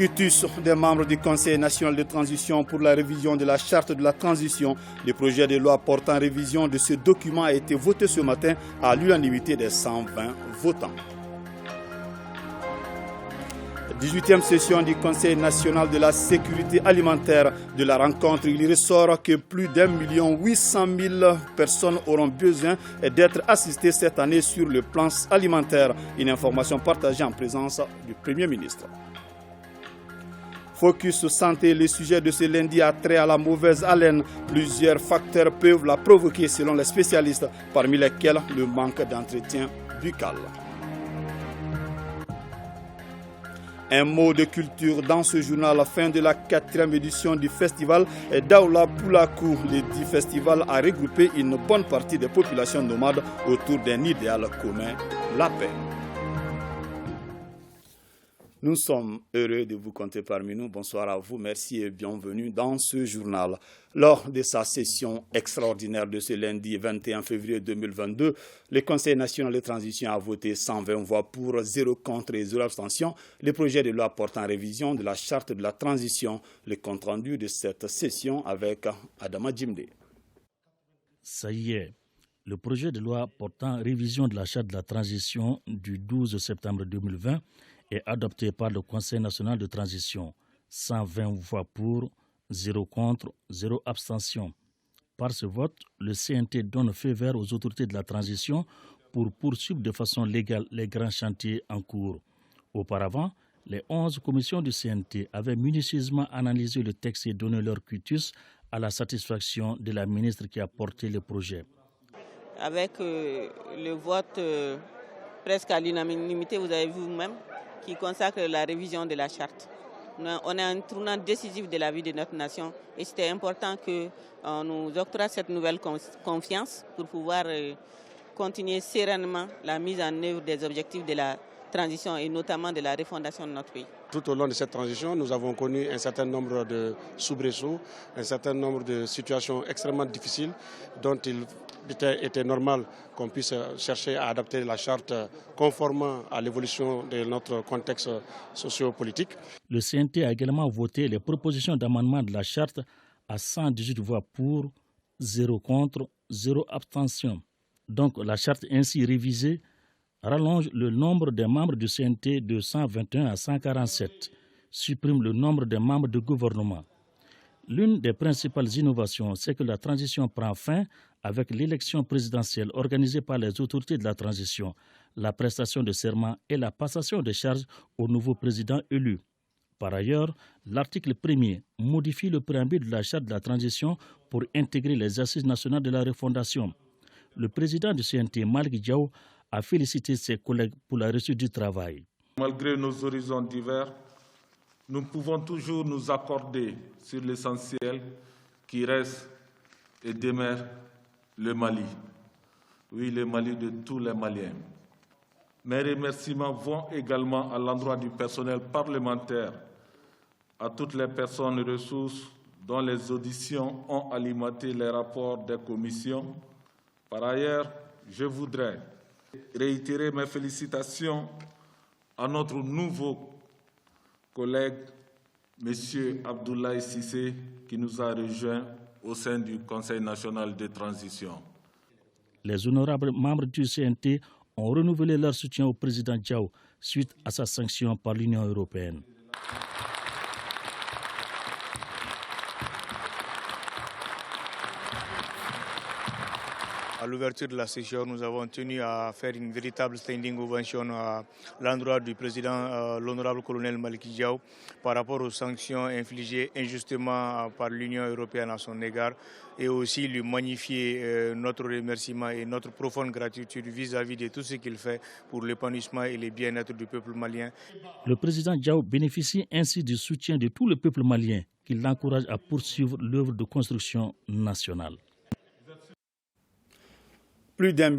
quitus des membres du Conseil national de transition pour la révision de la charte de la transition. Le projet de loi portant révision de ce document a été voté ce matin à l'unanimité des 120 votants. 18e session du Conseil national de la sécurité alimentaire. De la rencontre, il ressort que plus d'1,8 million personnes auront besoin d'être assistées cette année sur le plan alimentaire. Une information partagée en présence du Premier ministre. Focus santé, le sujet de ce lundi a trait à la mauvaise haleine. Plusieurs facteurs peuvent la provoquer selon les spécialistes, parmi lesquels le manque d'entretien buccal. Un mot de culture dans ce journal, la fin de la 4e édition du festival Daoula Poulakou. Le dit festival a regroupé une bonne partie des populations nomades autour d'un idéal commun, la paix. Nous sommes heureux de vous compter parmi nous. Bonsoir à vous, merci et bienvenue dans ce journal. Lors de sa session extraordinaire de ce lundi 21 février 2022, le Conseil national de transition a voté 120 voix pour, 0 contre et 0 abstention le projet de loi portant révision de la charte de la transition. Le compte-rendu de cette session avec Adama Djimde. Ça y est, le projet de loi portant révision de la charte de la transition du 12 septembre 2020 est adopté par le Conseil national de transition. 120 voix pour, 0 contre, 0 abstention. Par ce vote, le CNT donne feu vert aux autorités de la transition pour poursuivre de façon légale les grands chantiers en cours. Auparavant, les 11 commissions du CNT avaient minutieusement analysé le texte et donné leur quitus à la satisfaction de la ministre qui a porté le projet. Avec le vote presque à l'unanimité, vous avez vu vous-même, qui consacre la révision de la charte. On est un tournant décisif de la vie de notre nation et c'était important qu'on nous octroie cette nouvelle confiance pour pouvoir continuer sereinement la mise en œuvre des objectifs de la transition et notamment de la refondation de notre pays. Tout au long de cette transition, nous avons connu un certain nombre de soubresauts, un certain nombre de situations extrêmement difficiles dont il était normal qu'on puisse chercher à adapter la charte conformément à l'évolution de notre contexte socio-politique. Le CNT a également voté les propositions d'amendement de la charte à 118 voix pour, 0 contre, 0 abstention. Donc la charte ainsi révisée rallonge le nombre des membres du CNT de 121 à 147, supprime le nombre des membres du gouvernement. L'une des principales innovations, c'est que la transition prend fin avec l'élection présidentielle organisée par les autorités de la transition, la prestation de serment et la passation des charges au nouveau président élu. Par ailleurs, l'article 1er modifie le préambule de la charte de la transition pour intégrer les assises nationales de la refondation. Le président du CNT, Malick Diaw, a félicité ses collègues pour la réussite du travail. Malgré nos horizons divers, nous pouvons toujours nous accorder sur l'essentiel qui reste et demeure le Mali. Oui, le Mali de tous les Maliens. Mes remerciements vont également à l'endroit du personnel parlementaire, à toutes les personnes ressources dont les auditions ont alimenté les rapports des commissions. Par ailleurs, je voudrais réitérer mes félicitations à notre nouveau collègue, M. Abdoulaye Cissé, qui nous a rejoints au sein du Conseil national de transition. Les honorables membres du CNT ont renouvelé leur soutien au président Diaw suite à sa sanction par l'Union européenne. À l'ouverture de la session, nous avons tenu à faire une véritable standing ovation à l'endroit du président, l'honorable colonel Malick Diaw, par rapport aux sanctions infligées injustement par l'Union européenne à son égard, et aussi lui magnifier notre remerciement et notre profonde gratitude vis-à-vis de tout ce qu'il fait pour l'épanouissement et le bien-être du peuple malien. Le président Diaw bénéficie ainsi du soutien de tout le peuple malien qui l'encourage à poursuivre l'œuvre de construction nationale. Plus d'1,8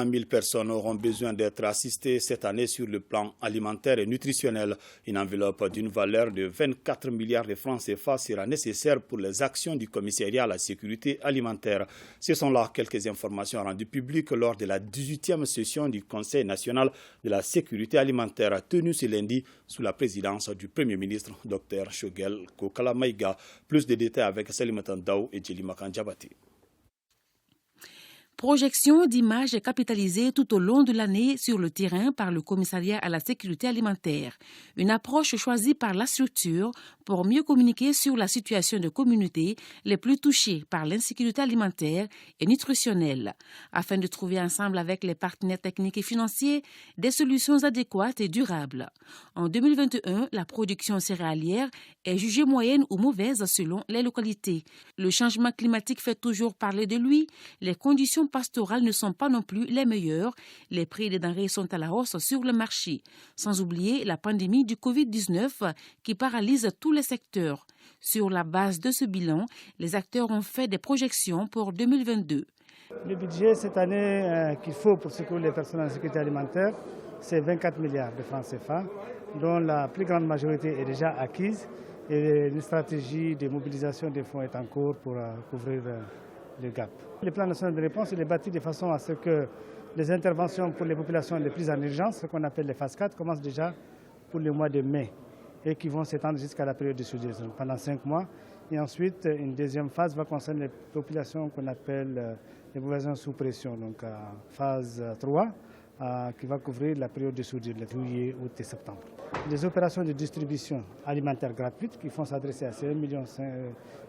million personnes auront besoin d'être assistées cette année sur le plan alimentaire et nutritionnel. Une enveloppe d'une valeur de 24 milliards de francs CFA sera nécessaire pour les actions du commissariat à la sécurité alimentaire. Ce sont là quelques informations rendues publiques lors de la 18e session du Conseil national de la sécurité alimentaire tenue ce lundi sous la présidence du Premier ministre Dr Shogel Kokala Maïga. Plus de détails avec Salimatan Daou et Djeli Makan Djabati. Projection d'images capitalisées tout au long de l'année sur le terrain par le commissariat à la sécurité alimentaire. Une approche choisie par la structure pour mieux communiquer sur la situation de communautés les plus touchées par l'insécurité alimentaire et nutritionnelle, afin de trouver ensemble avec les partenaires techniques et financiers des solutions adéquates et durables. En 2021, la production céréalière est jugée moyenne ou mauvaise selon les localités. Le changement climatique fait toujours parler de lui. Les conditions pastorales ne sont pas non plus les meilleures. Les prix des denrées sont à la hausse sur le marché. Sans oublier la pandémie du Covid-19 qui paralyse tous les secteurs. Sur la base de ce bilan, les acteurs ont fait des projections pour 2022. Le budget cette année qu'il faut pour secourir les personnes en sécurité alimentaire, c'est 24 milliards de francs CFA, dont la plus grande majorité est déjà acquise et une stratégie de mobilisation des fonds est en cours pour couvrir le gap. Le plan national de réponse est bâti de façon à ce que les interventions pour les populations les plus en urgence, ce qu'on appelle les phases 4, commencent déjà pour le mois de mai et qui vont s'étendre jusqu'à la période de soudure pendant 5 mois. Et ensuite, une deuxième phase va concerner les populations qu'on appelle les populations sous pression, donc phase 3, qui va couvrir la période de soudure, le juillet, août et septembre. Les opérations de distribution alimentaire gratuite qui vont s'adresser à 1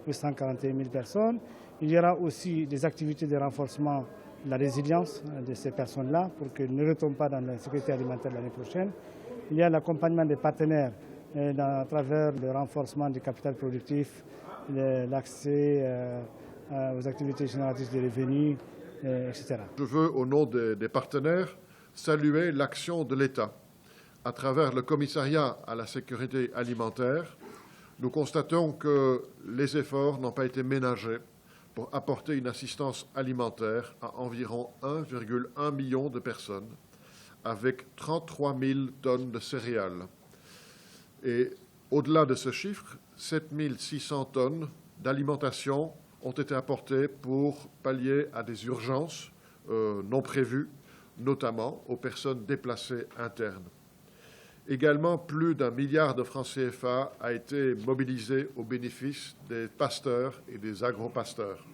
841 000 personnes. Il y aura aussi des activités de renforcement de la résilience de ces personnes-là pour qu'elles ne retombent pas dans l'insécurité alimentaire l'année prochaine. Il y a l'accompagnement des partenaires à travers le renforcement du capital productif, l'accès aux activités génératrices de revenus, etc. Je veux, au nom des partenaires, saluer l'action de l'État. À travers le commissariat à la sécurité alimentaire, nous constatons que les efforts n'ont pas été ménagés pour apporter une assistance alimentaire à environ 1,1 million de personnes, avec 33 000 tonnes de céréales. Et au-delà de ce chiffre, 7 600 tonnes d'alimentation ont été apportées pour pallier à des urgences non prévues, notamment aux personnes déplacées internes. Également, plus d'1 milliard de francs CFA a été mobilisé au bénéfice des pasteurs et des agro-pasteurs.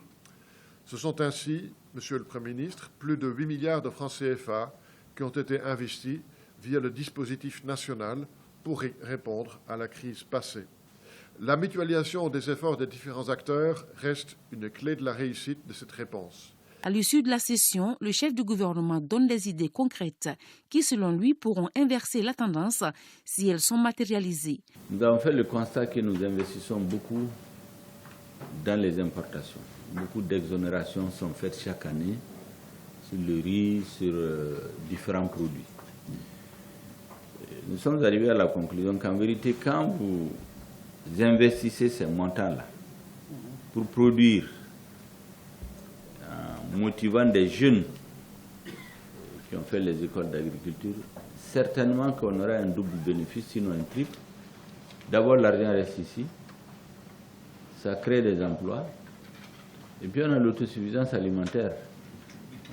Ce sont ainsi, Monsieur le Premier ministre, plus de 8 milliards de francs CFA qui ont été investis via le dispositif national pour répondre à la crise passée. La mutualisation des efforts des différents acteurs reste une clé de la réussite de cette réponse. À l'issue de la session, le chef du gouvernement donne des idées concrètes qui, selon lui, pourront inverser la tendance si elles sont matérialisées. Nous avons fait le constat que nous investissons beaucoup dans les importations. Beaucoup d'exonérations sont faites chaque année sur le riz, sur différents produits. Nous sommes arrivés à la conclusion qu'en vérité, quand vous investissez ces montants-là pour produire, motivant des jeunes qui ont fait les écoles d'agriculture, certainement qu'on aura un double bénéfice, sinon un triple. D'abord, l'argent reste ici, ça crée des emplois, et puis on a l'autosuffisance alimentaire.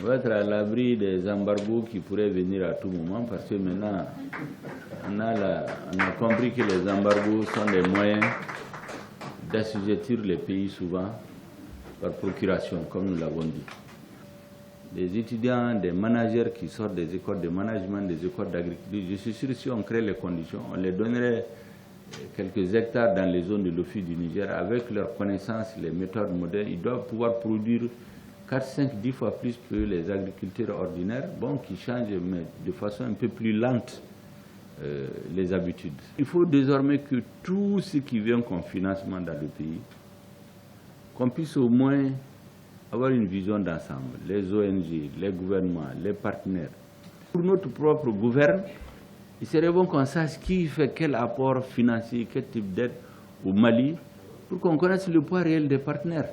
On va être à l'abri des embargos qui pourraient venir à tout moment, parce que maintenant, on a compris que les embargos sont des moyens d'assujettir les pays souvent par procuration, comme nous l'avons dit. Des étudiants, des managers qui sortent des écoles de management, des écoles d'agriculture, je suis sûr que si on crée les conditions, on les donnerait quelques hectares dans les zones de l'OFI du Niger. Avec leurs connaissances, les méthodes modernes, ils doivent pouvoir produire 4, 5, 10 fois plus que les agriculteurs ordinaires, qui changent mais de façon un peu plus lente les habitudes. Il faut désormais que tout ce qui vient comme financement dans le pays, qu'on puisse au moins avoir une vision d'ensemble, les ONG, les gouvernements, les partenaires. Pour notre propre gouvernement, il serait bon qu'on sache qui fait quel apport financier, quel type d'aide au Mali, pour qu'on connaisse le poids réel des partenaires.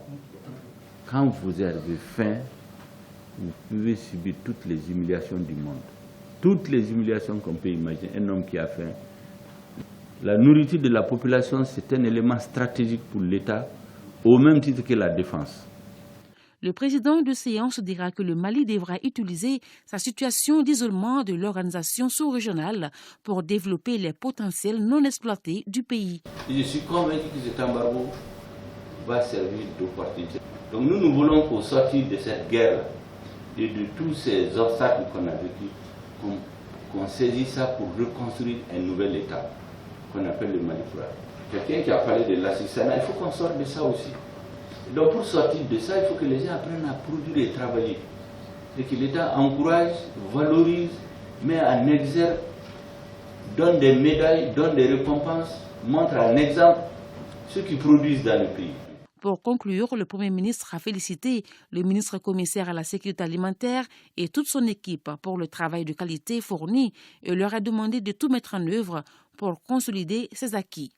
Quand vous avez faim, vous pouvez subir toutes les humiliations du monde. Toutes les humiliations qu'on peut imaginer. Un homme qui a faim. La nourriture de la population, c'est un élément stratégique pour l'État, au même titre que la défense. Le président de séance dira que le Mali devra utiliser sa situation d'isolement de l'organisation sous-régionale pour développer les potentiels non exploités du pays. Je suis convaincu que cet embargo va servir d'opportunité. Donc nous voulons qu'au sortir de cette guerre et de tous ces obstacles qu'on a vécu, qu'on saisisse ça pour reconstruire un nouvel État qu'on appelle le Mali frère. Quelqu'un qui a parlé de l'assistanat, il faut qu'on sorte de ça aussi. Donc pour sortir de ça, il faut que les gens apprennent à produire et travailler. Et que l'État encourage, valorise, met en exergue, donne des médailles, donne des récompenses, montre un exemple ceux qui produisent dans le pays. Pour conclure, le Premier ministre a félicité le ministre commissaire à la sécurité alimentaire et toute son équipe pour le travail de qualité fourni et leur a demandé de tout mettre en œuvre pour consolider ses acquis.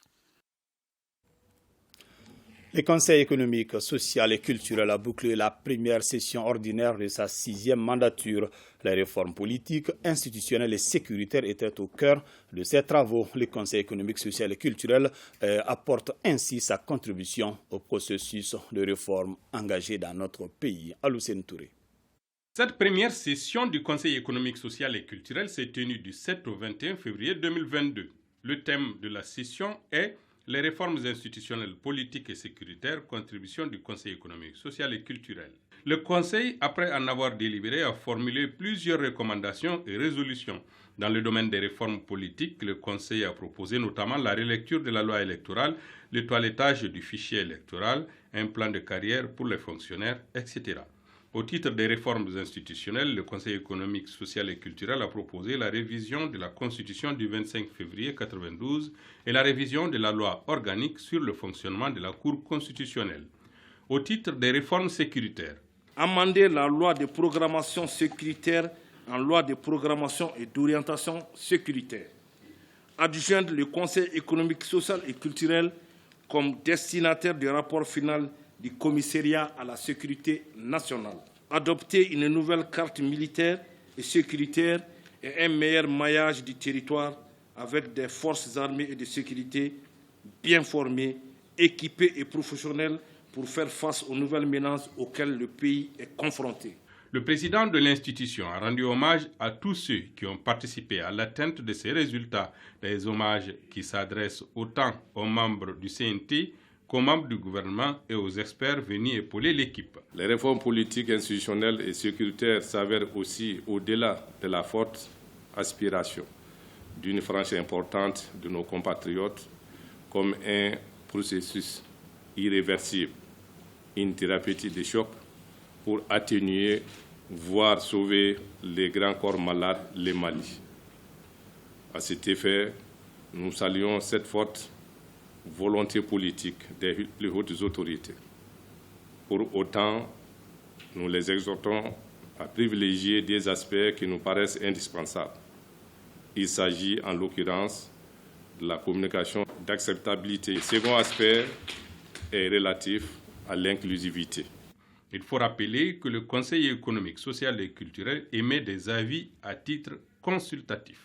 Le Conseil économique, social et culturel a bouclé la première session ordinaire de sa 6e mandature. Les réformes politiques, institutionnelles et sécuritaires étaient au cœur de ses travaux. Le Conseil économique, social et culturel apporte ainsi sa contribution au processus de réforme engagé dans notre pays. Aloussène Touré. Cette première session du Conseil économique, social et culturel s'est tenue du 7 au 21 février 2022. Le thème de la session est les réformes institutionnelles, politiques et sécuritaires, contribution du Conseil économique, social et culturel. Le Conseil, après en avoir délibéré, a formulé plusieurs recommandations et résolutions. Dans le domaine des réformes politiques, le Conseil a proposé notamment la relecture de la loi électorale, le toilettage du fichier électoral, un plan de carrière pour les fonctionnaires, etc. Au titre des réformes institutionnelles, le Conseil économique, social et culturel a proposé la révision de la Constitution du 25 février 1992 et la révision de la loi organique sur le fonctionnement de la Cour constitutionnelle. Au titre des réformes sécuritaires, amender la loi de programmation sécuritaire en loi de programmation et d'orientation sécuritaire. Adjoindre le Conseil économique, social et culturel comme destinataire du rapport final du commissariat à la sécurité nationale. Adopter une nouvelle carte militaire et sécuritaire et un meilleur maillage du territoire avec des forces armées et de sécurité bien formées, équipées et professionnelles pour faire face aux nouvelles menaces auxquelles le pays est confronté. Le président de l'institution a rendu hommage à tous ceux qui ont participé à l'atteinte de ces résultats, des hommages qui s'adressent autant aux membres du CNT qu'aux membres du gouvernement et aux experts venus épauler l'équipe. Les réformes politiques, institutionnelles et sécuritaires s'avèrent aussi au-delà de la forte aspiration d'une frange importante de nos compatriotes comme un processus irréversible, une thérapeutique de choc pour atténuer, voire sauver les grands corps malades, les Mali. À cet effet, nous saluons cette forte volonté politique des plus hautes autorités. Pour autant, nous les exhortons à privilégier des aspects qui nous paraissent indispensables. Il s'agit en l'occurrence de la communication d'acceptabilité. Le second aspect est relatif à l'inclusivité. Il faut rappeler que le Conseil économique, social et culturel émet des avis à titre consultatif.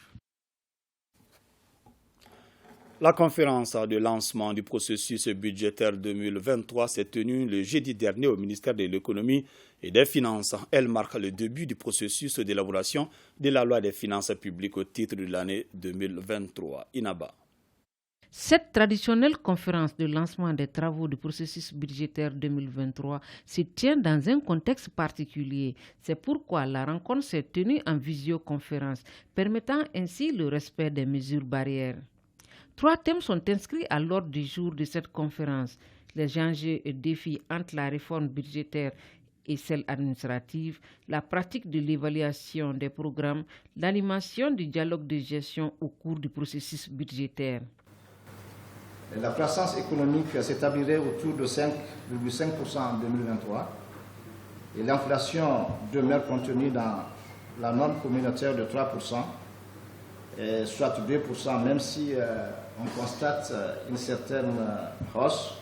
La conférence de lancement du processus budgétaire 2023 s'est tenue le jeudi dernier au ministère de l'Économie et des Finances. Elle marque le début du processus d'élaboration de la loi des finances publiques au titre de l'année 2023. Inaba. Cette traditionnelle conférence de lancement des travaux du processus budgétaire 2023 se tient dans un contexte particulier. C'est pourquoi la rencontre s'est tenue en visioconférence, permettant ainsi le respect des mesures barrières. 3 thèmes sont inscrits à l'ordre du jour de cette conférence. Les enjeux et défis entre la réforme budgétaire et celle administrative, la pratique de l'évaluation des programmes, l'animation du dialogue de gestion au cours du processus budgétaire. La croissance économique s'établirait autour de 5,5% en 2023 et l'inflation demeure contenue dans la norme communautaire de 3%, soit 2%, même si on constate une certaine hausse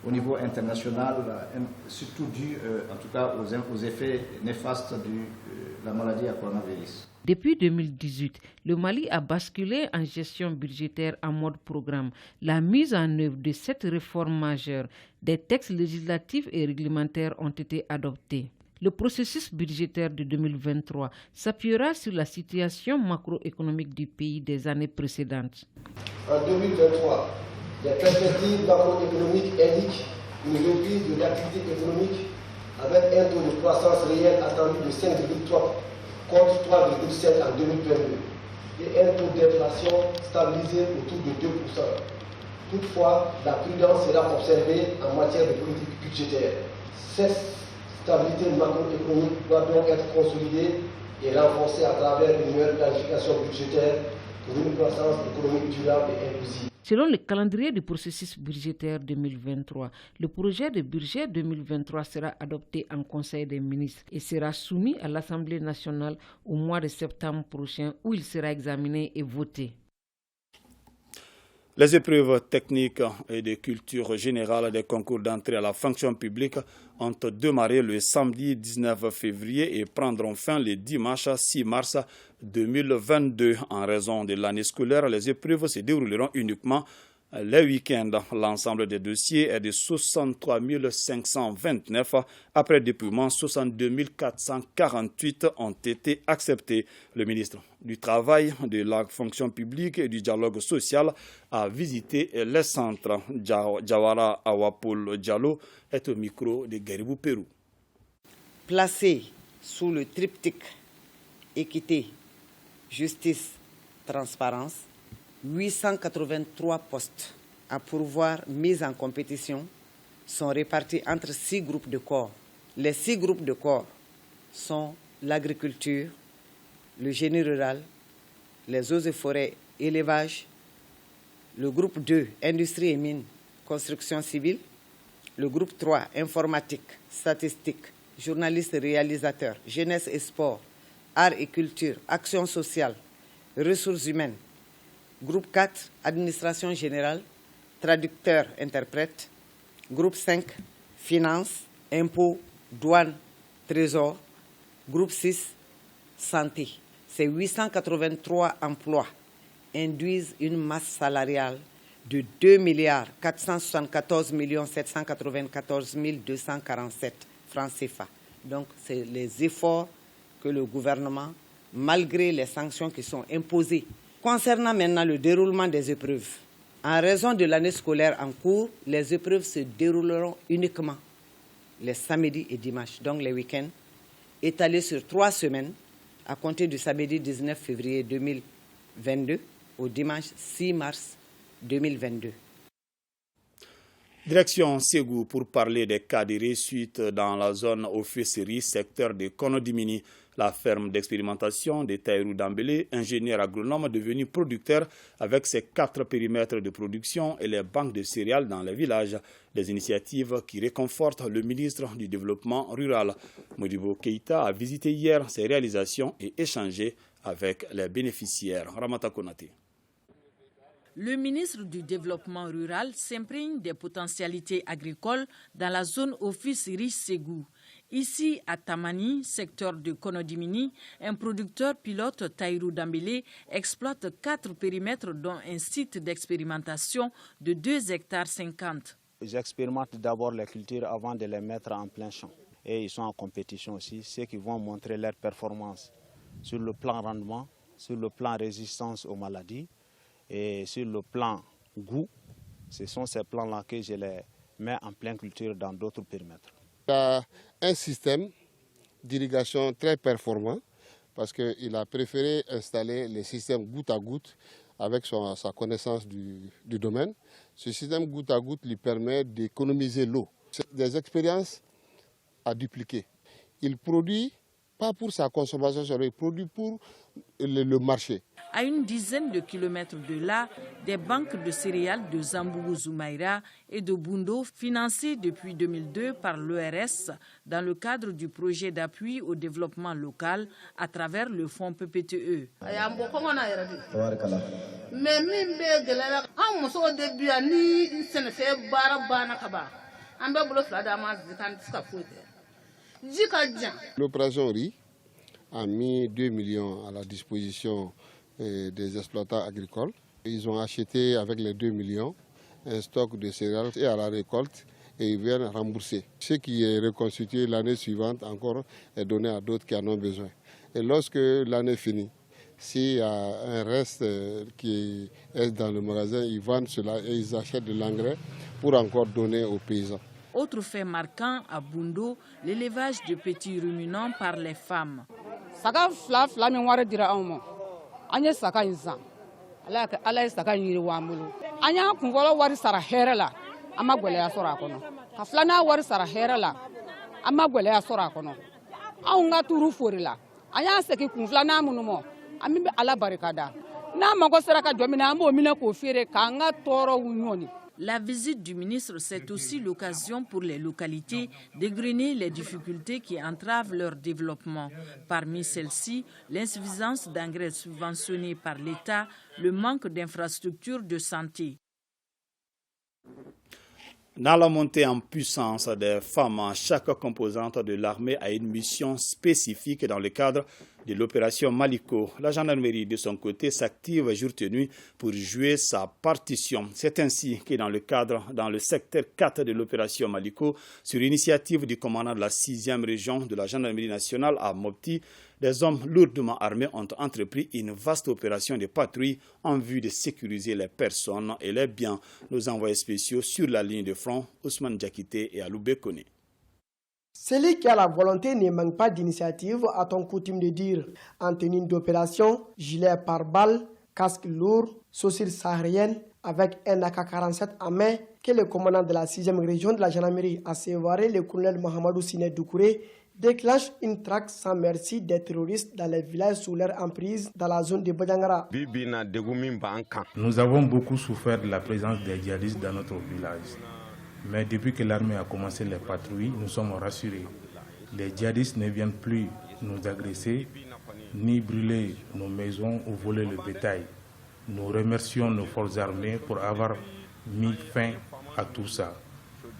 au niveau international, surtout dû en tout cas aux effets néfastes de la maladie à coronavirus. Depuis 2018, le Mali a basculé en gestion budgétaire en mode programme. La mise en œuvre de cette réforme majeure, des textes législatifs et réglementaires ont été adoptés. Le processus budgétaire de 2023 s'appuiera sur la situation macroéconomique du pays des années précédentes. En 2023, les perspectives macroéconomiques indiquent une reprise de l'activité économique avec un taux de croissance réelle attendu de 5,3 contre 3,7 en 2022 et un taux d'inflation stabilisé autour de 2%. Toutefois, la prudence sera observée en matière de politique budgétaire. Cette stabilité macroéconomique doit donc être consolidée et renforcée à travers une meilleure planification budgétaire pour une croissance économique durable et inclusive. Selon le calendrier du processus budgétaire 2023, le projet de budget 2023 sera adopté en Conseil des ministres et sera soumis à l'Assemblée nationale au mois de septembre prochain où il sera examiné et voté. Les épreuves techniques et de culture générale des concours d'entrée à la fonction publique ont démarré le samedi 19 février et prendront fin le dimanche 6 mars 2022. En raison de l'année scolaire, les épreuves se dérouleront uniquement les week-ends. L'ensemble des dossiers est de 63 529. Après dépouillement, 62 448 ont été acceptés. Le ministre du Travail, de la fonction publique et du dialogue social a visité les centres. Jawara Awapol Diallo est au micro de Garibou Pérou. Placé sous le triptyque équité, justice, transparence, 883 postes à pourvoir mis en compétition sont répartis entre 6 groupes de corps. Les 6 groupes de corps sont l'agriculture, le génie rural, les eaux et forêts, élevage, le groupe 2, industrie et mines, construction civile, le groupe 3, informatique, statistique, journalistes et réalisateurs, jeunesse et sport, arts et culture, action sociale, ressources humaines, groupe 4, administration générale, traducteur, interprète, groupe 5, finances, impôts, douane, trésor, groupe 6, santé. Ces 883 emplois induisent une masse salariale de 2 474 794 247 francs CFA. Donc, c'est les efforts que le gouvernement, malgré les sanctions qui sont imposées. Concernant maintenant le déroulement des épreuves, en raison de l'année scolaire en cours, les épreuves se dérouleront uniquement les samedis et dimanches, donc les week-ends, étalés sur 3 semaines, à compter du samedi 19 février 2022 au dimanche 6 mars 2022. Direction Ségou pour parler des cas de réussite dans la zone officerie, secteur de Konodimini. La ferme d'expérimentation de Taïrou Dambélé, ingénieur agronome devenu producteur avec ses 4 périmètres de production et les banques de céréales dans les villages. Des initiatives qui réconfortent le ministre du Développement rural. Modibo Keïta a visité hier ses réalisations et échangé avec les bénéficiaires. Ramata Konate. Le ministre du Développement rural s'imprègne des potentialités agricoles dans la zone officerie Ségou. Ici, à Tamani, secteur de Konodimini, un producteur pilote, Taïrou Dambélé, exploite 4 périmètres dont un site d'expérimentation de 2,50 hectares. J'expérimente d'abord les cultures avant de les mettre en plein champ. Et ils sont en compétition aussi, ceux qui vont montrer leur performance sur le plan rendement, sur le plan résistance aux maladies et sur le plan goût. Ce sont ces plans-là que je les mets en pleine culture dans d'autres périmètres. Il a un système d'irrigation très performant parce qu'il a préféré installer les systèmes goutte à goutte avec sa connaissance du domaine. Ce système goutte à goutte lui permet d'économiser l'eau. C'est des expériences à dupliquer. Il produit pas pour sa consommation, il produit pour le marché. À une dizaine de kilomètres de là, des banques de céréales de Zambougou Zoumaïra et de Bundo, financées depuis 2002 par l'ERS dans le cadre du projet d'appui au développement local à travers le fonds PPTE. L'opération riz a mis 2 millions à la disposition des exploitants agricoles. Ils ont acheté avec les 2 millions un stock de céréales et à la récolte et ils viennent rembourser. Ce qui est reconstitué l'année suivante encore est donné à d'autres qui en ont besoin. Et lorsque l'année finit, s'il y a un reste qui est dans le magasin, ils vendent cela et ils achètent de l'engrais pour encore donner aux paysans. Autre fait marquant à Bundo, l'élevage de petits ruminants par les femmes. La visite du ministre, c'est aussi l'occasion pour les localités d'égrener les difficultés qui entravent leur développement. Parmi celles-ci, l'insuffisance d'engrais subventionnés par l'État, le manque d'infrastructures de santé. Dans la montée en puissance des femmes, chaque composante de l'armée a une mission spécifique dans le cadre de l'opération Maliko. La gendarmerie, de son côté, s'active jour et nuit pour jouer sa partition. C'est ainsi que dans le secteur 4 de l'opération Maliko, sur l'initiative du commandant de la 6e région de la gendarmerie nationale à Mopti, des hommes lourdement armés ont entrepris une vaste opération de patrouille en vue de sécuriser les personnes et les biens. Nos envoyés spéciaux sur la ligne de front, Ousmane Diakité et Aloubé Kone. Celui qui a la volonté ne manque pas d'initiative, a-t-on coutume de dire. En tenue d'opération, gilet pare-balles, casque lourd, chaussures sahariennes, avec un AK-47 en main, que le commandant de la 6e région de la gendarmerie a sévaré, le colonel Mohamedou Sine Doucouré, déclenche une traque sans merci des terroristes dans les villages sous leur emprise dans la zone de Bodjangara. Nous avons beaucoup souffert de la présence des djihadistes dans notre village. Mais depuis que l'armée a commencé les patrouilles, nous sommes rassurés. Les djihadistes ne viennent plus nous agresser, ni brûler nos maisons ou voler le bétail. Nous remercions nos forces armées pour avoir mis fin à tout ça.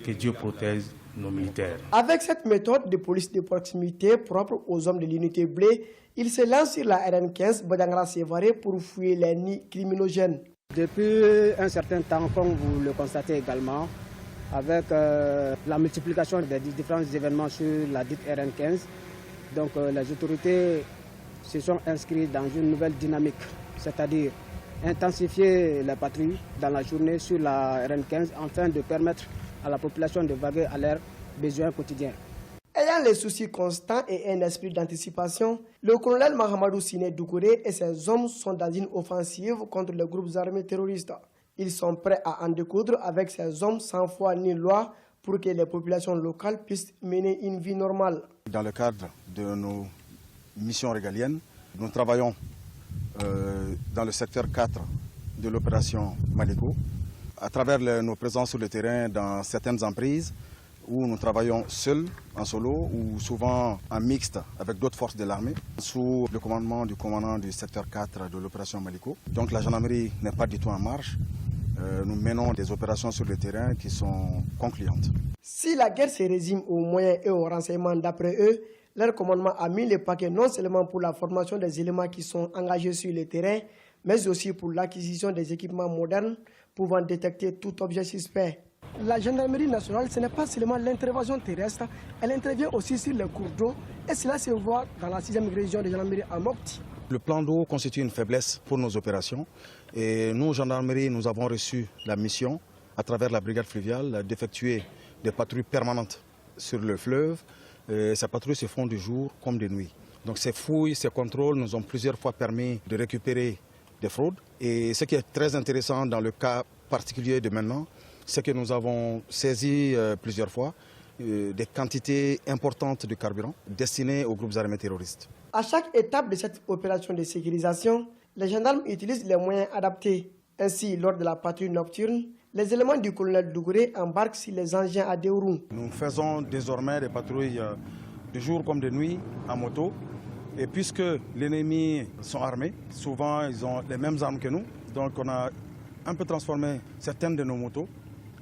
Que Dieu protège nos militaires. Avec cette méthode de police de proximité propre aux hommes de l'unité bleue, il se lance sur la RN15 Bodjangara-Sévaré pour fouiller les nids criminogènes. Depuis un certain temps, comme vous le constatez également, avec la multiplication des différents événements sur la dite RN15, donc les autorités se sont inscrites dans une nouvelle dynamique, c'est-à-dire intensifier les patrouilles dans la journée sur la RN15 afin de permettre à la population de vaguer à leurs besoins quotidiens. Ayant les soucis constants et un esprit d'anticipation, le colonel Mohamedou Sine Doucouré et ses hommes sont dans une offensive contre les groupes armés terroristes. Ils sont prêts à en découdre avec ces hommes sans foi ni loi pour que les populations locales puissent mener une vie normale. Dans le cadre de nos missions régaliennes, nous travaillons dans le secteur 4 de l'opération Maliko, à travers nos présences sur le terrain dans certaines emprises où nous travaillons seuls, en solo, ou souvent en mixte avec d'autres forces de l'armée, sous le commandement du commandant du secteur 4 de l'opération Maliko. Donc la gendarmerie n'est pas du tout en marche. Nous menons des opérations sur le terrain qui sont concluantes. Si la guerre se résume aux moyens et aux renseignements d'après eux, leur commandement a mis le paquet non seulement pour la formation des éléments qui sont engagés sur le terrain, mais aussi pour l'acquisition des équipements modernes pouvant détecter tout objet suspect. La gendarmerie nationale, ce n'est pas seulement l'intervention terrestre, elle intervient aussi sur les cours d'eau et cela se voit dans la 6e région de gendarmerie à Mopti. Le plan d'eau constitue une faiblesse pour nos opérations et nous, gendarmerie, nous avons reçu la mission à travers la brigade fluviale d'effectuer des patrouilles permanentes sur le fleuve. Et ces patrouilles se font du jour comme de nuit. Donc ces fouilles, ces contrôles nous ont plusieurs fois permis de récupérer des fraudes. Et ce qui est très intéressant dans le cas particulier de maintenant, c'est que nous avons saisi plusieurs fois des quantités importantes de carburant destinées aux groupes armés terroristes. À chaque étape de cette opération de sécurisation, les gendarmes utilisent les moyens adaptés. Ainsi, lors de la patrouille nocturne, les éléments du colonel Doucouré embarquent sur les engins à deux roues. Nous faisons désormais des patrouilles de jour comme de nuit en moto. Et puisque les ennemis sont armés, souvent ils ont les mêmes armes que nous. Donc on a un peu transformé certaines de nos motos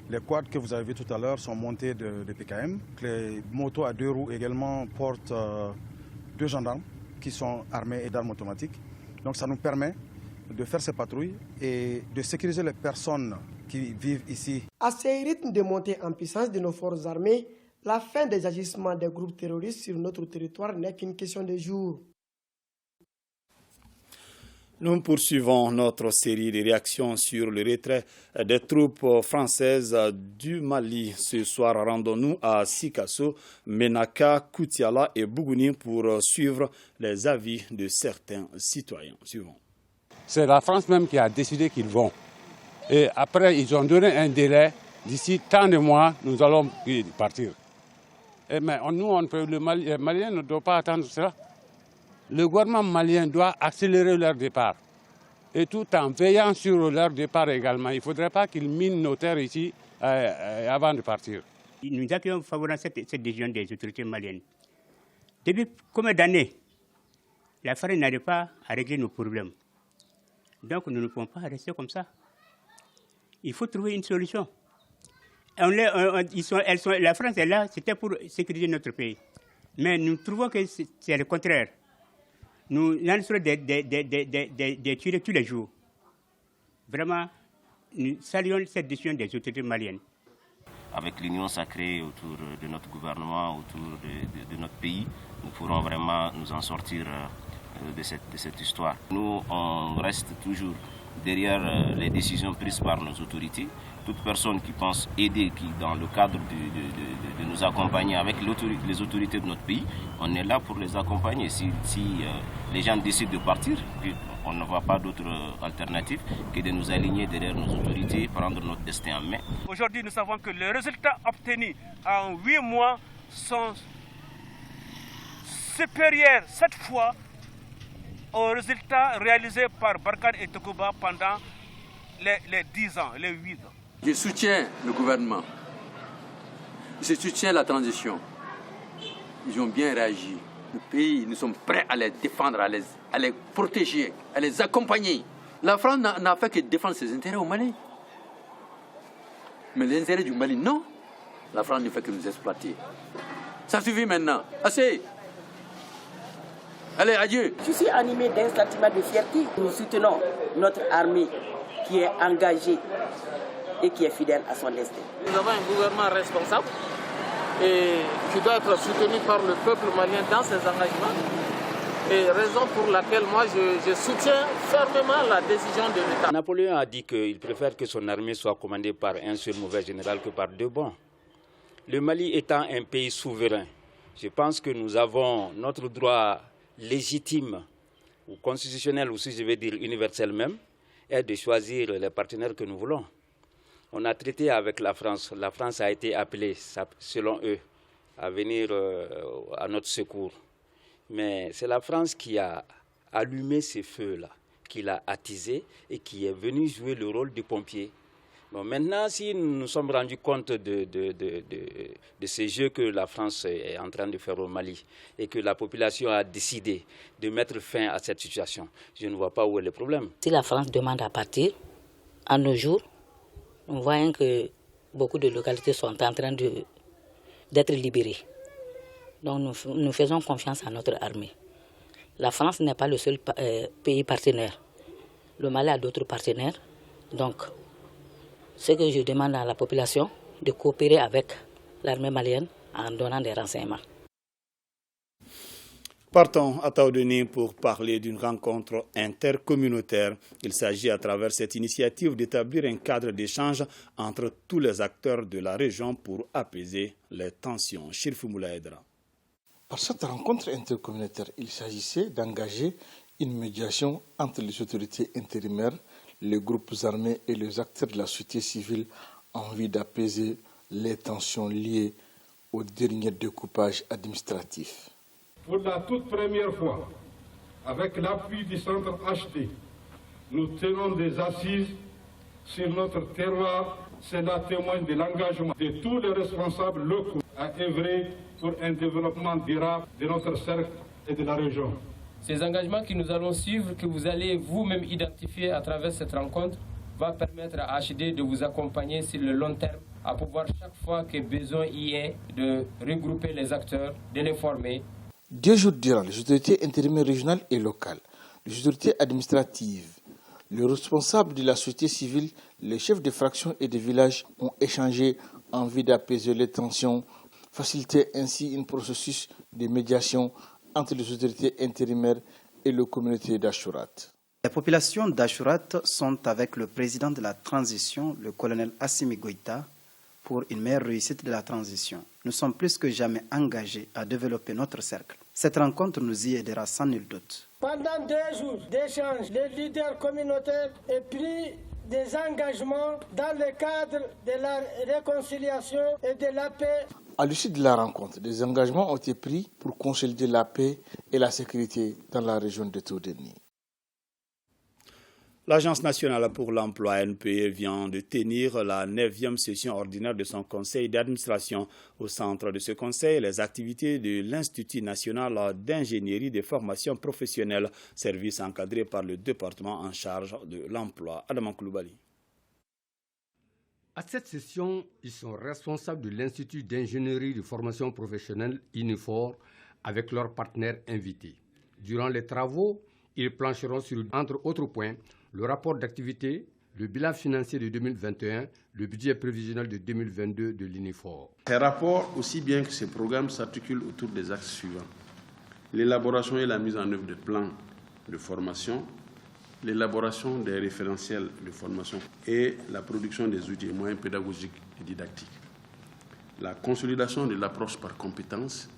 Les quads que vous avez vus tout à l'heure sont montés de PKM. Les motos à 2 roues également portent 2 gendarmes qui sont armés d'armes automatiques. Donc ça nous permet de faire ces patrouilles et de sécuriser les personnes qui vivent ici. À ces rythmes de montée en puissance de nos forces armées, la fin des agissements des groupes terroristes sur notre territoire n'est qu'une question de jours. Nous poursuivons notre série de réactions sur le retrait des troupes françaises du Mali. Ce soir, rendons-nous à Sikasso, Menaka, Koutiala et Bougouni pour suivre les avis de certains citoyens. Suivons. C'est la France même qui a décidé qu'ils vont. Et après, ils ont donné un délai. D'ici tant de mois, nous allons partir. Mais nous, les Maliens ne doivent pas attendre cela. Le gouvernement malien doit accélérer leur départ. Et tout en veillant sur leur départ également. Il ne faudrait pas qu'ils minent nos terres ici avant de partir. Nous accueillons favorablement cette décision des autorités maliennes. Depuis combien d'années, la France n'arrive pas à régler nos problèmes. Donc nous ne pouvons pas rester comme ça. Il faut trouver une solution. La France est là, c'était pour sécuriser notre pays. Mais nous trouvons que c'est le contraire. Nous lançons des tueries tous les jours. Vraiment, nous saluons cette décision des autorités maliennes. Avec l'union sacrée autour de notre gouvernement, autour de notre pays, nous pourrons vraiment nous en sortir de cette histoire. Nous, on reste toujours derrière les décisions prises par nos autorités. Toute personne qui pense aider, qui dans le cadre de nous accompagner avec les autorités de notre pays, on est là pour les accompagner. Si les gens décident de partir, on ne voit pas d'autre alternative que de nous aligner derrière nos autorités, prendre notre destin en main. Aujourd'hui, nous savons que les résultats obtenus en 8 mois sont supérieurs cette fois aux résultats réalisés par Barkhane et Tokuba pendant les 10 ans, les 8 ans. Je soutiens le gouvernement. Je soutiens la transition. Ils ont bien réagi. Le pays, nous sommes prêts à les défendre, à les protéger, à les accompagner. La France n'a fait que défendre ses intérêts au Mali. Mais les intérêts du Mali, non. La France ne fait que nous exploiter. Ça suffit maintenant. Assez. Allez, adieu. Je suis animé d'un sentiment de fierté. Nous soutenons notre armée qui est engagée et qui est fidèle à son destin. Nous avons un gouvernement responsable et qui doit être soutenu par le peuple malien dans ses engagements. Et raison pour laquelle moi je soutiens fermement la décision de l'État. Napoléon a dit qu'il préfère que son armée soit commandée par un seul mauvais général que par 2 bons. Le Mali étant un pays souverain, je pense que nous avons notre droit légitime ou constitutionnel, ou si je vais dire universel même, est de choisir les partenaires que nous voulons. On a traité avec la France. La France a été appelée, selon eux, à venir à notre secours. Mais c'est la France qui a allumé ces feux-là, qui l'a attisé et qui est venue jouer le rôle du pompier. Bon, maintenant, si nous nous sommes rendus compte de ces jeux que la France est en train de faire au Mali et que la population a décidé de mettre fin à cette situation, je ne vois pas où est le problème. Si la France demande à partir, à nos jours, nous voyons que beaucoup de localités sont en train d'être libérées. Donc nous faisons confiance à notre armée. La France n'est pas le seul pays partenaire. Le Mali a d'autres partenaires. Donc, ce que je demande à la population, de coopérer avec l'armée malienne en donnant des renseignements. Partons à Taoudeni pour parler d'une rencontre intercommunautaire. Il s'agit à travers cette initiative d'établir un cadre d'échange entre tous les acteurs de la région pour apaiser les tensions. Chirfou Moulaïdra. Par cette rencontre intercommunautaire, il s'agissait d'engager une médiation entre les autorités intérimaires, les groupes armés et les acteurs de la société civile en vue d'apaiser les tensions liées au dernier découpage administratif. Pour la toute première fois, avec l'appui du centre HD, nous tenons des assises sur notre terroir. Cela témoigne de l'engagement de tous les responsables locaux à œuvrer pour un développement durable de notre cercle et de la région. Ces engagements que nous allons suivre, que vous allez vous-même identifier à travers cette rencontre, va permettre à HD de vous accompagner sur le long terme à pouvoir chaque fois que besoin y ait de regrouper les acteurs, de les former. 2 jours durant, les autorités intérimaires régionales et locales, les autorités administratives, les responsables de la société civile, les chefs de fractions et de villages ont échangé en vue d'apaiser les tensions, faciliter ainsi un processus de médiation entre les autorités intérimaires et la communauté d'Achourat. Les populations d'Achourat sont avec le président de la transition, le colonel Assimi Goïta, pour une meilleure réussite de la transition. Nous sommes plus que jamais engagés à développer notre cercle. Cette rencontre nous y aidera sans nul doute. Pendant 2 jours d'échanges, les leaders communautaires ont pris des engagements dans le cadre de la réconciliation et de la paix. À l'issue de la rencontre, des engagements ont été pris pour consolider la paix et la sécurité dans la région de Todeni. L'Agence nationale pour l'emploi NPE vient de tenir la 9e session ordinaire de son conseil d'administration. Au centre de ce conseil, les activités de l'Institut national d'ingénierie des formations professionnelles, service encadré par le département en charge de l'emploi. Adam Koulibaly. À cette session, ils sont responsables de l'Institut d'ingénierie de formation professionnelle INIFOR avec leurs partenaires invités. Durant les travaux, ils plancheront sur, entre autres points, le rapport d'activité, le bilan financier de 2021, le budget prévisionnel de 2022 de l'INIFOR. Ces rapports, aussi bien que ces programmes, s'articulent autour des axes suivants. L'élaboration et la mise en œuvre de plans de formation, l'élaboration des référentiels de formation et la production des outils et moyens pédagogiques et didactiques. La consolidation de l'approche par compétences,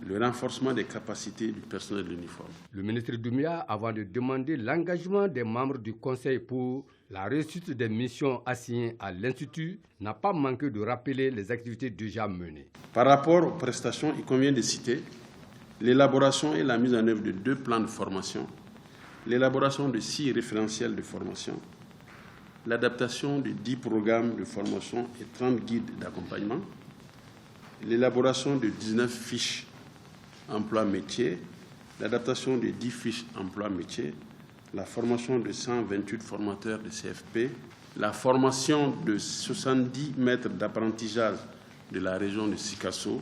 le renforcement des capacités du personnel de l'uniforme. Le ministre Doumbia, avant de demander l'engagement des membres du Conseil pour la réussite des missions assignées à l'Institut, n'a pas manqué de rappeler les activités déjà menées. Par rapport aux prestations, il convient de citer l'élaboration et la mise en œuvre de 2 plans de formation, l'élaboration de 6 référentiels de formation, l'adaptation de 10 programmes de formation et 30 guides d'accompagnement, l'élaboration de 19 fiches emploi-métier, l'adaptation de 10 fiches emploi-métier, la formation de 128 formateurs de CFP, la formation de 70 maîtres d'apprentissage de la région de Sikasso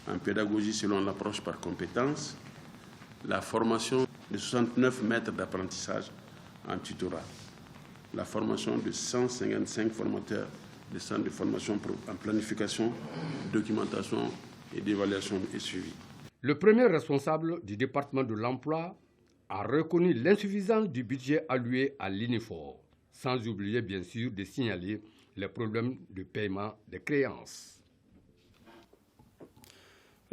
en pédagogie selon l'approche par compétences, la formation de 69 maîtres d'apprentissage en tutorat, la formation de 155 formateurs des centres de formation en planification, documentation et d'évaluation et suivi. Le premier responsable du département de l'emploi a reconnu l'insuffisance du budget alloué à l'INIFOR, sans oublier bien sûr de signaler les problèmes de paiement des créances.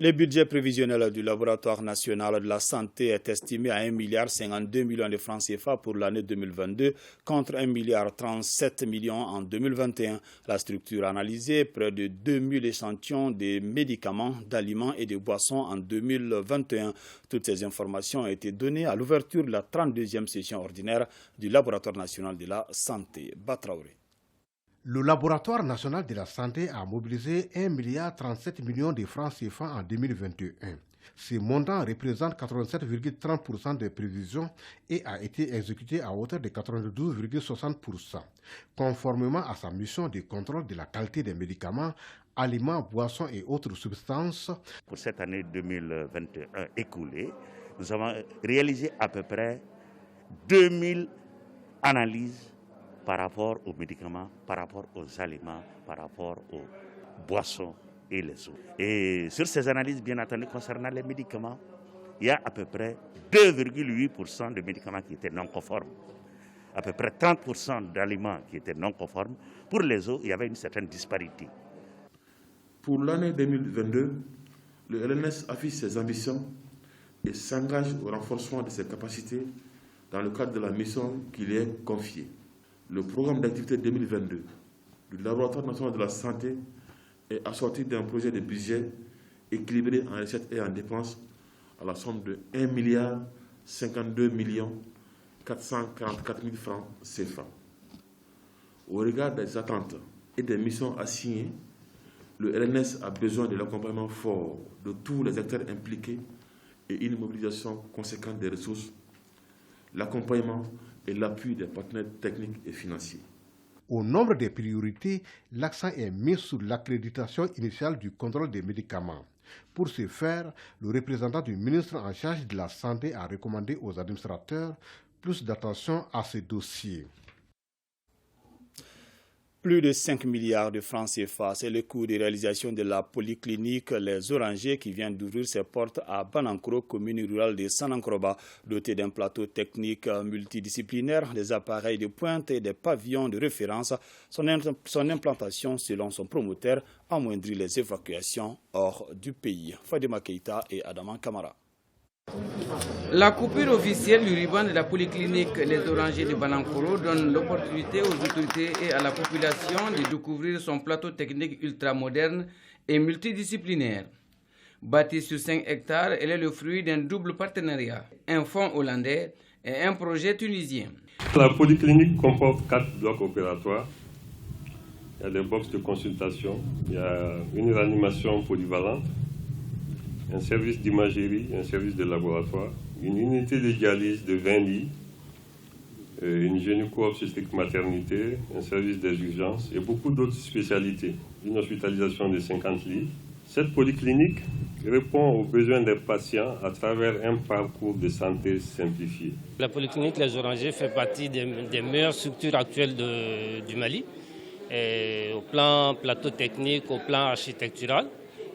Le budget prévisionnel du Laboratoire national de la santé est estimé à 1,52 milliard de francs CFA pour l'année 2022 contre 1,37 milliard en 2021. La structure analysée, près de 2000 échantillons de médicaments, d'aliments et de boissons en 2021. Toutes ces informations ont été données à l'ouverture de la 32e session ordinaire du Laboratoire national de la santé. Batraoré. Le Laboratoire national de la santé a mobilisé 1,37 milliard de francs CFA en 2021. Ce montant représente 87,30% des prévisions et a été exécuté à hauteur de 92,60%, conformément à sa mission de contrôle de la qualité des médicaments, aliments, boissons et autres substances. Pour cette année 2021 écoulée, nous avons réalisé à peu près 2000 analyses par rapport aux médicaments, par rapport aux aliments, par rapport aux boissons et les eaux. Et sur ces analyses, bien entendu, concernant les médicaments, il y a à peu près 2,8% de médicaments qui étaient non conformes, à peu près 30% d'aliments qui étaient non conformes. Pour les eaux, il y avait une certaine disparité. Pour l'année 2022, le LNS affiche ses ambitions et s'engage au renforcement de ses capacités dans le cadre de la mission qui lui est confiée. Le programme d'activité 2022 du Laboratoire national de la santé est assorti d'un projet de budget équilibré en recettes et en dépenses à la somme de 1,52 444 000 francs CFA. Au regard des attentes et des missions assignées, le LNS a besoin de l'accompagnement fort de tous les acteurs impliqués et une mobilisation conséquente des ressources, l'accompagnement et l'appui des partenaires techniques et financiers. Au nombre des priorités, l'accent est mis sur l'accréditation initiale du contrôle des médicaments. Pour ce faire, le représentant du ministre en charge de la Santé a recommandé aux administrateurs plus d'attention à ces dossiers. Plus de 5 milliards de francs CFA, c'est le coût de réalisation de la polyclinique Les Orangers qui vient d'ouvrir ses portes à Banankoro, commune rurale de Sanankroba. Dotée d'un plateau technique multidisciplinaire, des appareils de pointe et des pavillons de référence, son implantation, selon son promoteur, amoindrit les évacuations hors du pays. Fadima Keita et Adama Kamara. La coupure officielle du ruban de la polyclinique Les Orangers de Banankoro donne l'opportunité aux autorités et à la population de découvrir son plateau technique ultramoderne et multidisciplinaire. Bâtie sur 5 hectares, elle est le fruit d'un double partenariat, un fonds hollandais et un projet tunisien. La polyclinique comporte 4 blocs opératoires. Il y a des box de consultation, il y a une réanimation polyvalente, un service d'imagerie, un service de laboratoire, une unité de dialyse de 20 lits, une gynéco-obstétrique maternité, un service des urgences et beaucoup d'autres spécialités, une hospitalisation de 50 lits. Cette polyclinique répond aux besoins des patients à travers un parcours de santé simplifié. La polyclinique Les Orangers fait partie des meilleures structures actuelles du Mali, au plan plateau technique, au plan architectural.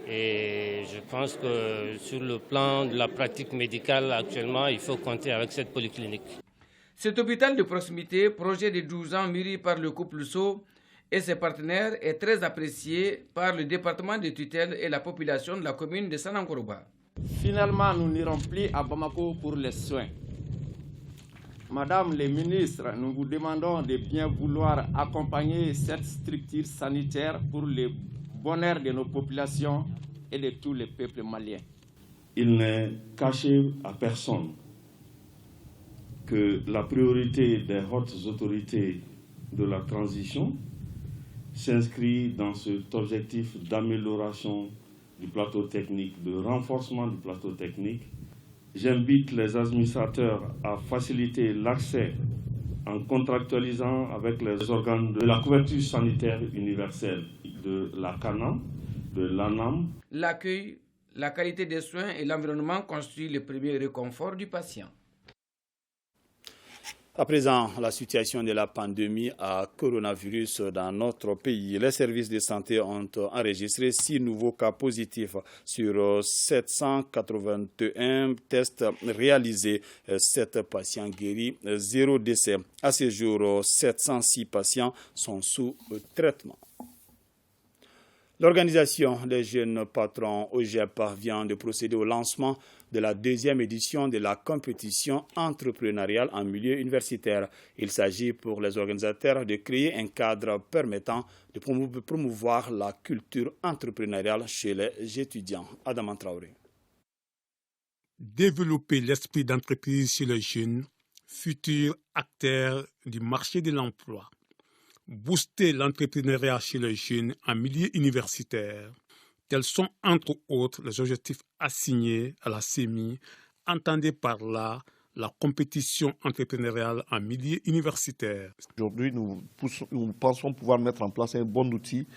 Et je pense que sur le plan de la pratique médicale actuellement, il faut compter avec cette polyclinique. Cet hôpital de proximité, projet de 12 ans mûri par le couple Sow et ses partenaires, est très apprécié par le département de tutelle et la population de la commune de Sanankoroba. Finalement, nous n'irons plus à Bamako pour les soins. Madame les ministres, nous vous demandons de bien vouloir accompagner cette structure sanitaire pour le bonheur de nos populations et de tous les peuples maliens. Il n'est caché à personne que la priorité des hautes autorités de la transition s'inscrit dans cet objectif d'amélioration du plateau technique, de renforcement du plateau technique. J'invite les administrateurs à faciliter l'accès en contractualisant avec les organes de la couverture sanitaire universelle de la CANAM, de l'ANAM. L'accueil, la qualité des soins et l'environnement constituent le premier réconfort du patient. À présent, la situation de la pandémie à coronavirus dans notre pays. Les services de santé ont enregistré 6 nouveaux cas positifs sur 781 tests réalisés. 7 patients guéris, 0 décès. À ce jour, 706 patients sont sous traitement. L'organisation des jeunes patrons OGEP vient de procéder au lancement de la 2e édition de la compétition entrepreneuriale en milieu universitaire. Il s'agit pour les organisateurs de créer un cadre permettant de promouvoir la culture entrepreneuriale chez les étudiants. Adam Traoré. Développer l'esprit d'entreprise chez les jeunes, futurs acteurs du marché de l'emploi. Booster l'entrepreneuriat chez les jeunes en milieu universitaire. Tels sont entre autres les objectifs assignés à la CEMI, entendez par là la compétition entrepreneuriale en milieu universitaire. Aujourd'hui, nous pensons pouvoir mettre en place un bon outil,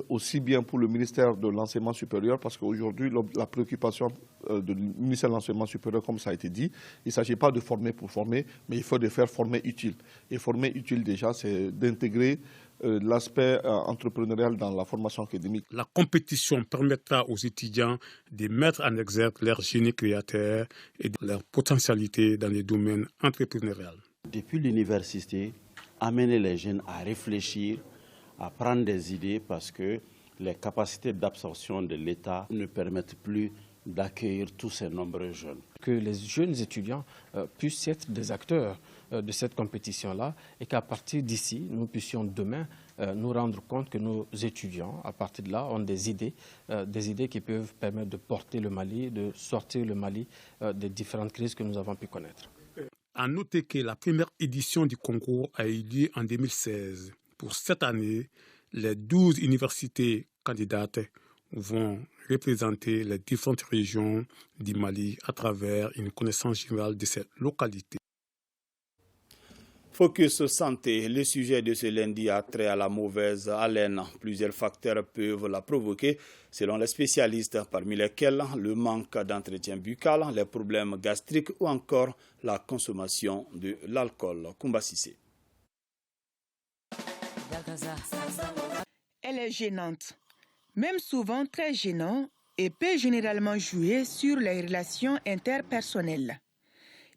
aussi bien pour le ministère de l'Enseignement supérieur, parce qu'aujourd'hui, la préoccupation du ministère de l'Enseignement supérieur, comme ça a été dit, il ne s'agit pas de former pour former, mais il faut de faire former utile. Et former utile déjà, c'est d'intégrer l'aspect entrepreneurial dans la formation académique. La compétition permettra aux étudiants de mettre en exergue leur génie créateur et leur potentialité dans les domaines entrepreneuriaux. Depuis l'université, amener les jeunes à réfléchir, à prendre des idées parce que les capacités d'absorption de l'État ne permettent plus d'accueillir tous ces nombreux jeunes. Que les jeunes étudiants puissent être des acteurs de cette compétition-là et qu'à partir d'ici, nous puissions demain nous rendre compte que nos étudiants, à partir de là, ont des idées qui peuvent permettre de porter le Mali, de sortir le Mali des différentes crises que nous avons pu connaître. À noter que la première édition du concours a eu lieu en 2016. Pour cette année, les 12 universités candidates vont représenter les différentes régions du Mali à travers une connaissance générale de ces localités. Focus santé, le sujet de ce lundi a trait à la mauvaise haleine. Plusieurs facteurs peuvent la provoquer, selon les spécialistes, parmi lesquels le manque d'entretien buccal, les problèmes gastriques ou encore la consommation de l'alcool. Koumba Sissé. Elle est gênante, même souvent très gênant, et peut généralement jouer sur les relations interpersonnelles.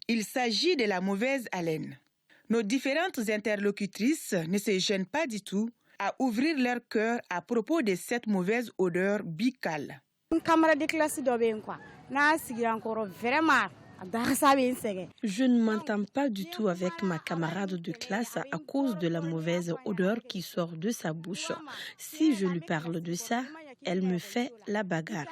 Il s'agit de la mauvaise haleine. Nos différentes interlocutrices ne se gênent pas du tout à ouvrir leur cœur à propos de cette mauvaise odeur buccale. Je ne m'entends pas du tout avec ma camarade de classe à cause de la mauvaise odeur qui sort de sa bouche. Si je lui parle de ça, elle me fait la bagarre.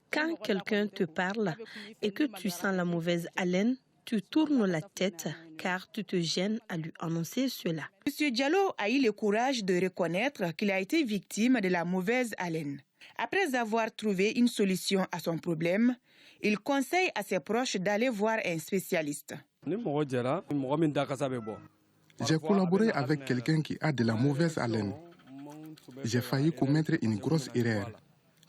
Quand quelqu'un te parle et que tu sens la mauvaise haleine, tu tournes la tête car tu te gênes à lui annoncer cela. M. Diallo a eu le courage de reconnaître qu'il a été victime de la mauvaise haleine. Après avoir trouvé une solution à son problème, il conseille à ses proches d'aller voir un spécialiste. J'ai collaboré avec quelqu'un qui a de la mauvaise haleine. J'ai failli commettre une grosse erreur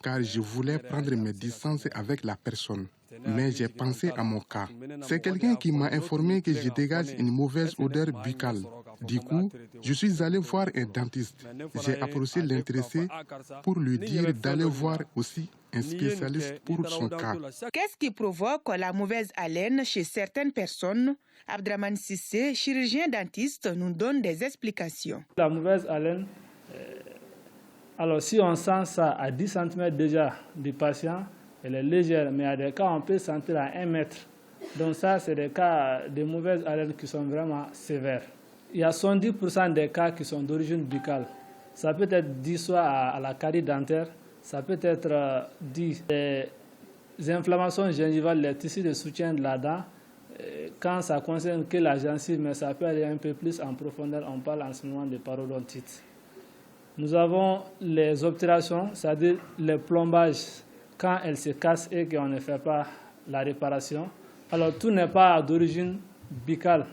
car je voulais prendre mes distances avec la personne. Mais j'ai pensé à mon cas. C'est quelqu'un qui m'a informé que je dégage une mauvaise odeur buccale. Du coup, je suis allé voir un dentiste. J'ai approché l'intéressé pour lui dire d'aller voir aussi un spécialiste pour son cas. Qu'est-ce qui provoque la mauvaise haleine chez certaines personnes? Abdraman Sissé, chirurgien dentiste, nous donne des explications. La mauvaise haleine, alors si on sent ça à 10 cm déjà du patient, elle est légère, mais il y a des cas on peut sentir à 1 mètre. Donc ça, c'est des cas de mauvaise haleine qui sont vraiment sévères. Il y a 70% des cas qui sont d'origine buccale. Ça peut être dû soit à la carie dentaire, ça peut être dû des inflammations gingivales, les tissus de soutien de la dent. Quand ça concerne que la gencive, mais ça peut aller un peu plus en profondeur, on parle en ce moment de parodontite. Nous avons les obturations, c'est-à-dire les plombages, quand elles se cassent et qu'on ne fait pas la réparation. Alors tout n'est pas d'origine buccale.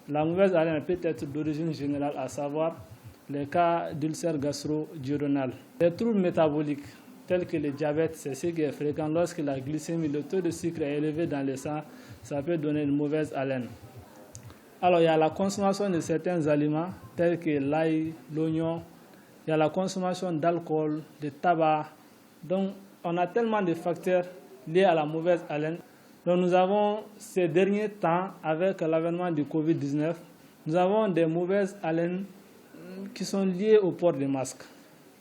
La mauvaise haleine peut être d'origine générale, à savoir les cas d'ulcère gastro-duodénal. Les troubles métaboliques, tels que le diabète, c'est ce qui est fréquent. Lorsque la glycémie, le taux de sucre est élevé dans le sang, ça peut donner une mauvaise haleine. Alors il y a la consommation de certains aliments, tels que l'ail, l'oignon. Il y a la consommation d'alcool, de tabac. Donc on a tellement de facteurs liés à la mauvaise haleine. Donc nous avons ces derniers temps, avec l'avènement du Covid-19, nous avons des mauvaises haleines qui sont liées au port des masques.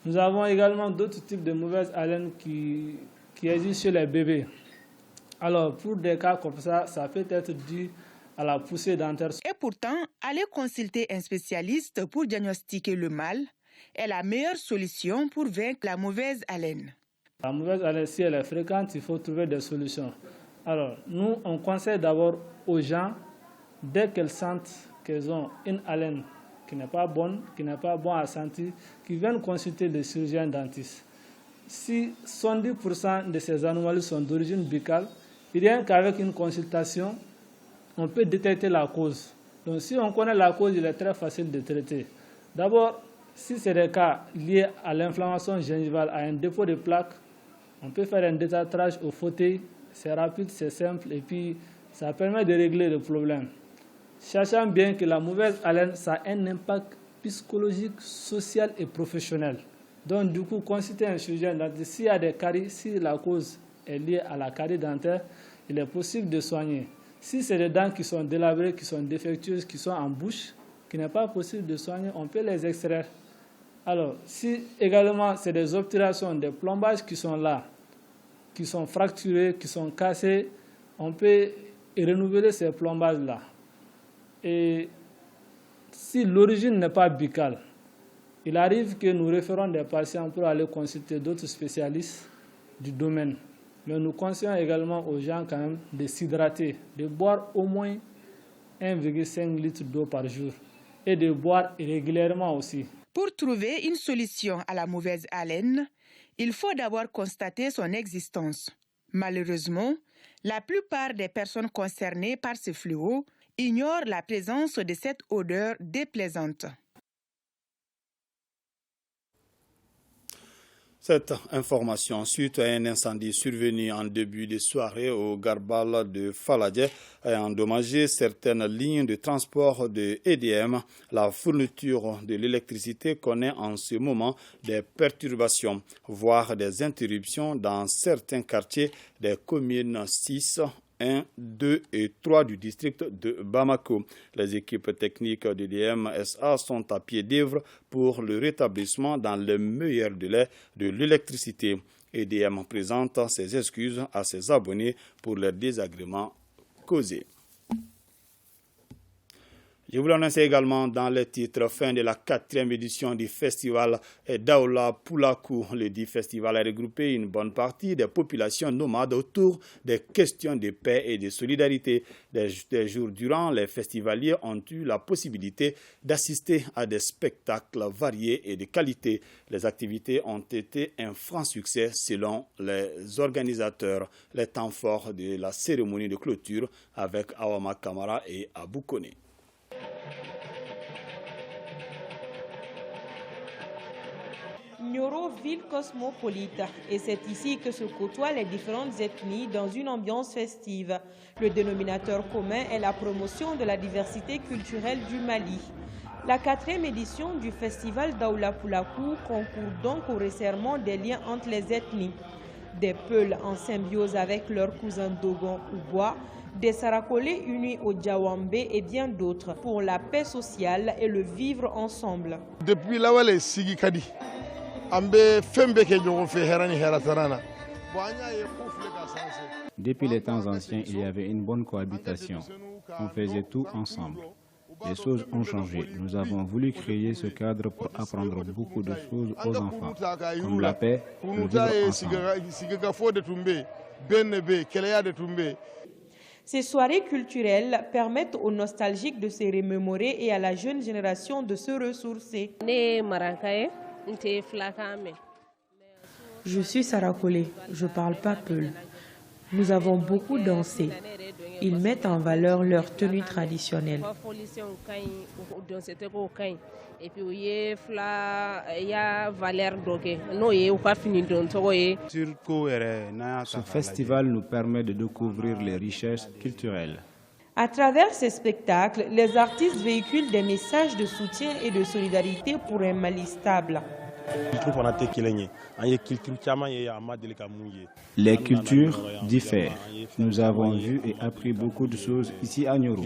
Nous avons également d'autres types de mauvaises haleines qui existent chez les bébés. Alors pour des cas comme ça, ça peut être dû à la poussée dentaire. Et pourtant, aller consulter un spécialiste pour diagnostiquer le mal est la meilleure solution pour vaincre la mauvaise haleine. La mauvaise haleine, si elle est fréquente, il faut trouver des solutions. Alors, nous, on conseille d'abord aux gens, dès qu'elles sentent qu'elles ont une haleine qui n'est pas bonne, qui n'est pas bonne à sentir, qu'ils viennent consulter le chirurgien dentiste. Si 70% de ces anomalies sont d'origine buccale, rien qu'avec une consultation, on peut détecter la cause. Donc, si on connaît la cause, il est très facile de traiter. D'abord, si c'est des cas liés à l'inflammation gingivale, à un dépôt de plaques, on peut faire un détartrage au fauteuil. C'est rapide, c'est simple et puis ça permet de régler le problème. Sachant bien que la mauvaise haleine, ça a un impact psychologique, social et professionnel. Donc du coup, consulter un chirurgien dentiste, s'il y a des caries, si la cause est liée à la carie dentaire, il est possible de soigner. Si c'est des dents qui sont délabrées, qui sont défectueuses, qui sont en bouche, qui n'est pas possible de soigner, on peut les extraire. Alors, si également c'est des obturations, des plombages qui sont là, qui sont fracturés, qui sont cassés, on peut renouveler ces plombages-là. Et si l'origine n'est pas buccale, il arrive que nous référons des patients pour aller consulter d'autres spécialistes du domaine. Mais nous conseillons également aux gens quand même de s'hydrater, de boire au moins 1,5 litre d'eau par jour et de boire régulièrement aussi. Pour trouver une solution à la mauvaise haleine, il faut d'abord constater son existence. Malheureusement, la plupart des personnes concernées par ce fléau ignorent la présence de cette odeur déplaisante. Cette information suite à un incendie survenu en début de soirée au Garbal de Faladje a endommagé certaines lignes de transport de EDM. La fourniture de l'électricité connaît en ce moment des perturbations, voire des interruptions dans certains quartiers des communes 6, 1, 2 et 3 du district de Bamako. Les équipes techniques d'EDM SA sont à pied d'œuvre pour le rétablissement dans le meilleur délai de l'électricité. EDM présente ses excuses à ses abonnés pour les désagréments causés. Je vous l'annonce également dans les titres. Fin de la 4e édition du festival Daoula Poulakou. Le dit festival a regroupé une bonne partie des populations nomades autour des questions de paix et de solidarité. Des jours durant, les festivaliers ont eu la possibilité d'assister à des spectacles variés et de qualité. Les activités ont été un franc succès selon les organisateurs. Les temps forts de la cérémonie de clôture avec Awama Kamara et Abou Kone. Nioro, ville cosmopolite, et c'est ici que se côtoient les différentes ethnies dans une ambiance festive. Le dénominateur commun est la promotion de la diversité culturelle du Mali. La 4e édition du festival Daoula Poulakou concourt donc au resserrement des liens entre les ethnies. Des Peuls en symbiose avec leurs cousins Dogon ou Bois, des Sarakolais unis au Djawambe et bien d'autres pour la paix sociale et le vivre ensemble. Depuis Lawale Sigi Kadi, depuis les temps anciens, il y avait une bonne cohabitation. On faisait tout ensemble. Les choses ont changé. Nous avons voulu créer ce cadre pour apprendre beaucoup de choses aux enfants, comme la paix, le vivre ensemble. Ces soirées culturelles permettent aux nostalgiques de se remémorer et à la jeune génération de se ressourcer. Je suis Sarakolé, je parle pas Peul. Nous avons beaucoup dansé. Ils mettent en valeur leur tenue traditionnelle. Ce festival nous permet de découvrir les richesses culturelles. À travers ces spectacles, les artistes véhiculent des messages de soutien et de solidarité pour un Mali stable. Les cultures diffèrent. Nous avons vu et appris beaucoup de choses ici à Nioro.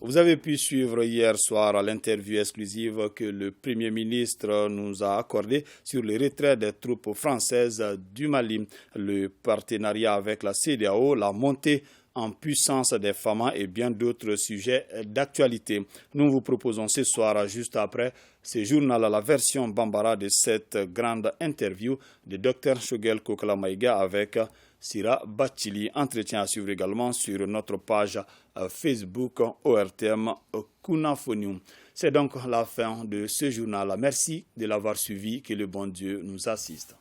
Vous avez pu suivre hier soir l'interview exclusive que le Premier ministre nous a accordée sur le retrait des troupes françaises du Mali, le partenariat avec la CEDEAO, la montée en puissance des FAMA et bien d'autres sujets d'actualité. Nous vous proposons ce soir, juste après ce journal, la version Bambara de cette grande interview de Dr Shogel Kokalamaïga avec Sira Bachili. Entretien à suivre également sur notre page Facebook ORTM Kunafonium. C'est donc la fin de ce journal. Merci de l'avoir suivi. Que le bon Dieu nous assiste.